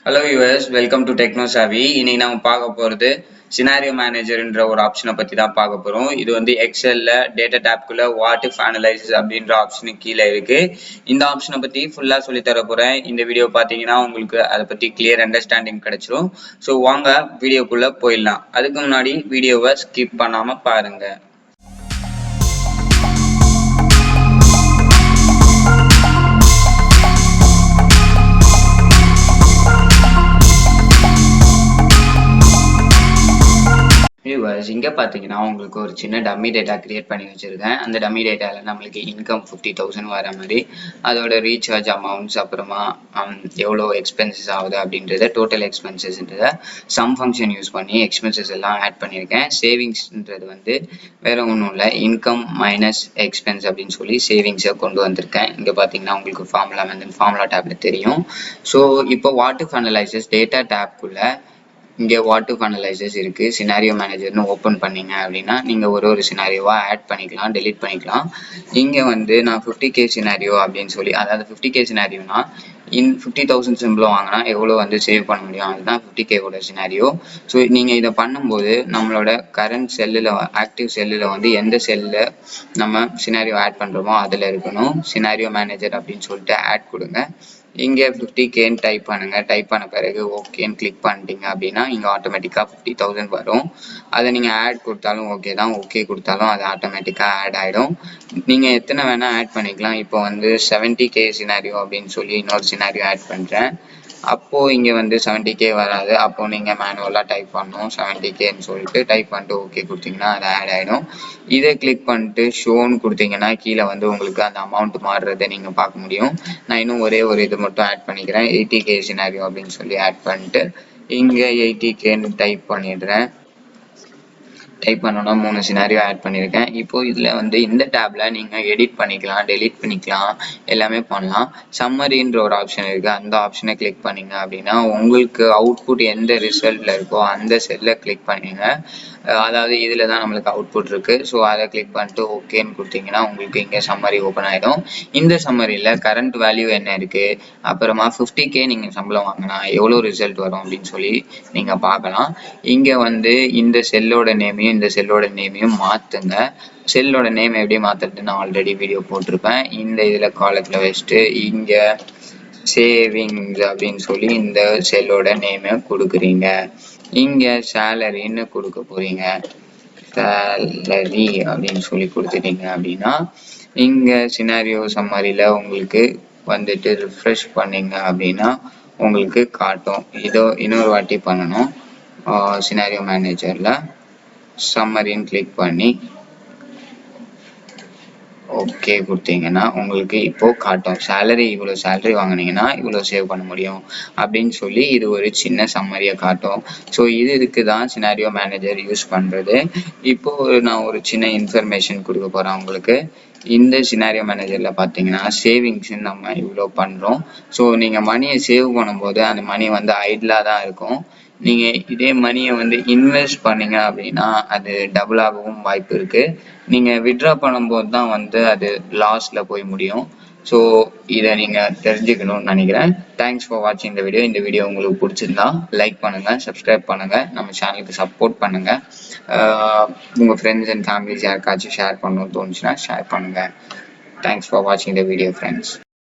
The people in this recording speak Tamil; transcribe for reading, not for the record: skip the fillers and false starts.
Hello viewers, welcome to Techno Savvy. இன்னைக்கு நாம பார்க்க போறது சினாரியோ மேனேஜர்ன்ற ஒரு ஆப்ஷனை பத்தி தான் பார்க்க போறோம். இது வந்து எக்ஸெல்ல டேட்டா டேப்குள்ள வாட் இஃப் அனலைசிஸ் அப்படின்ற ஆப்ஷனுக்கு கீழே இருக்கு. இந்த ஆப்ஷனை பத்தி ஃபுல்லா சொல்லி தர போறேன். இந்த வீடியோ பாத்தீங்கன்னா உங்களுக்கு அதை பத்தி கிளியர் அண்டர்ஸ்டாண்டிங் கிடைச்சிரும். ஸோ வாங்க வீடியோக்குள்ள போயிடலாம். அதுக்கு முன்னாடி வீடியோவை ஸ்கிப் பண்ணாம பாருங்க. இங்க பாத்தீங்கன்னா உங்களுக்கு ஒரு சின்ன டம்மி டேட்டா கிரியேட் பண்ணி வச்சிருக்கேன். அந்த டம்மி டேட்டால நம்மளுக்கு இன்கம் 50,000 வர மாதிரி அதோட ரீசார்ஜ் அமௌண்ட்ஸ் அப்புறமா எவ்வளோ எக்ஸ்பென்சஸ் ஆகுது அப்படின்றத டோட்டல் எக்ஸ்பென்சஸ்ன்றத சம் ஃபங்க்ஷன் யூஸ் பண்ணி எக்ஸ்பென்சஸ் எல்லாம் ஆட் பண்ணியிருக்கேன். சேவிங்ஸ்ன்றது வந்து வேற ஒன்றும் இல்லை, இன்கம் மைனஸ் எக்ஸ்பென்ஸ் அப்படின்னு சொல்லி சேவிங்ஸை கொண்டு வந்திருக்கேன். இங்க பாத்தீங்கன்னா உங்களுக்கு ஃபார்முலா டேப்ல தெரியும். ஸோ இப்போ வாட் இஃப் அனலைசிஸ் டேட்டா டேப்குள்ள இங்கே வாட் இஃப் அனலைசஸ் இருக்கு. சினாரியோ மேனேஜர்னு ஓப்பன் பண்ணீங்க அப்படின்னா நீங்க ஒரு சினாரியோவா ஆட் பண்ணிக்கலாம், டெலீட் பண்ணிக்கலாம். இங்க வந்து நான் 50K சினாரியோ அப்படின்னு சொல்லி, அதாவது 50K சினாரியோனா 50,000 சிம்பிள் வாங்கினா எவ்வளோ வந்து சேவ் பண்ண முடியும், அதுதான் 50K ஓட சினாரியோ. ஸோ நீங்க இதை பண்ணும்போது நம்மளோட கரண்ட் செல்லில் ஆக்டிவ் செல்லில் வந்து எந்த செல்லில் நம்ம சினாரியோ ஆட் பண்றோமோ அதில் இருக்கணும். சினாரியோ மேனேஜர் அப்படின்னு சொல்லிட்டு ஆட் கொடுங்க. இங்கே 50Kன்னு டைப் பண்ணுங்க. டைப் பண்ண பிறகு ஓகேன்னு கிளிக் பண்ணிட்டீங்க அப்படின்னா இங்கே ஆட்டோமேட்டிக்காக 50,000 வரும். அதை நீங்கள் ஆட் கொடுத்தாலும் ஓகே தான், ஓகே கொடுத்தாலும் அது ஆட்டோமேட்டிக்காக ஆட் ஆகிடும். நீங்கள் எத்தனை வேணால் ஆட் பண்ணிக்கலாம். இப்போ வந்து 70K சினாரியோ அப்படின்னு சொல்லி இன்னொரு சினாரியோ ஆட் பண்ணுறேன். அப்போது இங்கே வந்து 70K வராது. அப்போது நீங்கள் மேனுவலாக டைப் பண்ணணும் 70Kன்னு சொல்லிட்டு டைப் பண்ணிட்டு ஓகே கொடுத்தீங்கன்னா அது ஆட் ஆகிடும். இதை கிளிக் பண்ணிட்டு ஷோன்னு கொடுத்தீங்கன்னா கீழே வந்து உங்களுக்கு அந்த அமௌண்ட் மாறுறதை நீங்கள் பார்க்க முடியும். நான் இன்னும் ஒரே ஒரு இது மட்டும் ஆட் பண்ணிக்கிறேன். 80K சினாரியோ அப்படின்னு சொல்லி ஆட் பண்ணிட்டு இங்கே 80Kன்னு டைப் பண்ணிடுறேன். டைப் பண்ணோன்னா 3 சினாரியோ ஆட் பண்ணியிருக்கேன். இப்போ இதில் வந்து இந்த டேப்ல நீங்கள் எடிட் பண்ணிக்கலாம், டெலீட் பண்ணிக்கலாம், எல்லாமே பண்ணலாம். சம்மரின்ற ஒரு ஆப்ஷன் இருக்குது. அந்த ஆப்ஷனை கிளிக் பண்ணிங்க அப்படின்னா உங்களுக்கு அவுட்புட் எந்த ரிசல்ட்டில் இருக்கோ அந்த செல்லில் கிளிக் பண்ணிங்க. அதாவது இதில் தான் நம்மளுக்கு அவுட்புட் இருக்குது. ஸோ அதை கிளிக் பண்ணிட்டு ஓகேன்னு கொடுத்தீங்கன்னா உங்களுக்கு இங்கே சம்மரி ஓப்பன் ஆகிடும். இந்த சம்மரியில் கரண்ட் வேல்யூ என்ன இருக்குது, அப்புறமா 50K நீங்கள் சம்பளம் வாங்கினா எவ்வளோ ரிசல்ட் வரும் அப்படின்னு சொல்லி நீங்கள் பார்க்கலாம். இங்கே வந்து இந்த செல்லோட நேமையும் இந்த செல்லோட நேமையும் மாற்றுங்க. செல்லோட நேம் எப்படி மாற்றுறது நான் ஆல்ரெடி வீடியோ போட்டிருப்பேன். இந்த இதில் காலத்தில் வச்சுட்டு இங்கே சேவிங்ஸ் அப்படின்னு சொல்லி இந்த செல்லோட நேமை கொடுக்குறீங்க. இங்கே சேலரின்னு கொடுக்க போறீங்க. சேலரி அப்படின்னு சொல்லி கொடுத்துட்டீங்க அப்படின்னா இங்கே சினாரியோ சம்மரியில் உங்களுக்கு வந்துட்டு ரிஃப்ரெஷ் பண்ணீங்க அப்படின்னா உங்களுக்கு காட்டும். இதோ இன்னொரு வாட்டி பண்ணணும். சினாரியோ மேனேஜரில் சம்மரின்னு கிளிக் பண்ணி ஓகே கொடுத்தீங்கன்னா உங்களுக்கு இப்போ காட்டும் சேலரி, இவ்வளோ சேலரி வாங்கினீங்கன்னா இவ்வளோ சேவ் பண்ண முடியும் அப்படின்னு சொல்லி இது ஒரு சின்ன சம்மரியை காட்டும். ஸோ இதுக்கு தான் சினாரியோ மேனேஜர் யூஸ் பண்ணுறது. இப்போ நான் ஒரு சின்ன இன்ஃபர்மேஷன் கொடுக்க போகிறேன் உங்களுக்கு. இந்த சினாரியோ மேனேஜரில் பார்த்தீங்கன்னா சேவிங்ஸ் நம்ம இவ்வளோ பண்ணுறோம். ஸோ நீங்கள் மணியை சேவ் பண்ணும்போது அந்த மணி வந்து ஐட்லாக தான் இருக்கும். நீங்கள் இதே மணியை வந்து இன்வெஸ்ட் பண்ணீங்க அப்படின்னா அது டபுள் ஆகவும் வாய்ப்பு இருக்குது. நீங்கள் வித்ட்ரா பண்ணும்போது தான் வந்து அது லாஸில் போய் முடியும். ஸோ இதை நீங்கள் தெரிஞ்சுக்கணும்னு நினைக்கிறேன். தேங்க்ஸ் ஃபார் வாட்சிங் இந்த வீடியோ. இந்த வீடியோ உங்களுக்கு பிடிச்சிருந்தா லைக் பண்ணுங்கள், சப்ஸ்கிரைப் பண்ணுங்கள், நம்ம சேனலுக்கு சப்போர்ட் பண்ணுங்கள். உங்கள் ஃப்ரெண்ட்ஸ் அண்ட் ஃபேமிலிஸ் யாருக்காச்சும் ஷேர் பண்ணணும்னு தோணுச்சுன்னா ஷேர் பண்ணுங்கள். தேங்க்ஸ் ஃபார் வாட்சிங் த வீடியோ ஃப்ரெண்ட்ஸ்.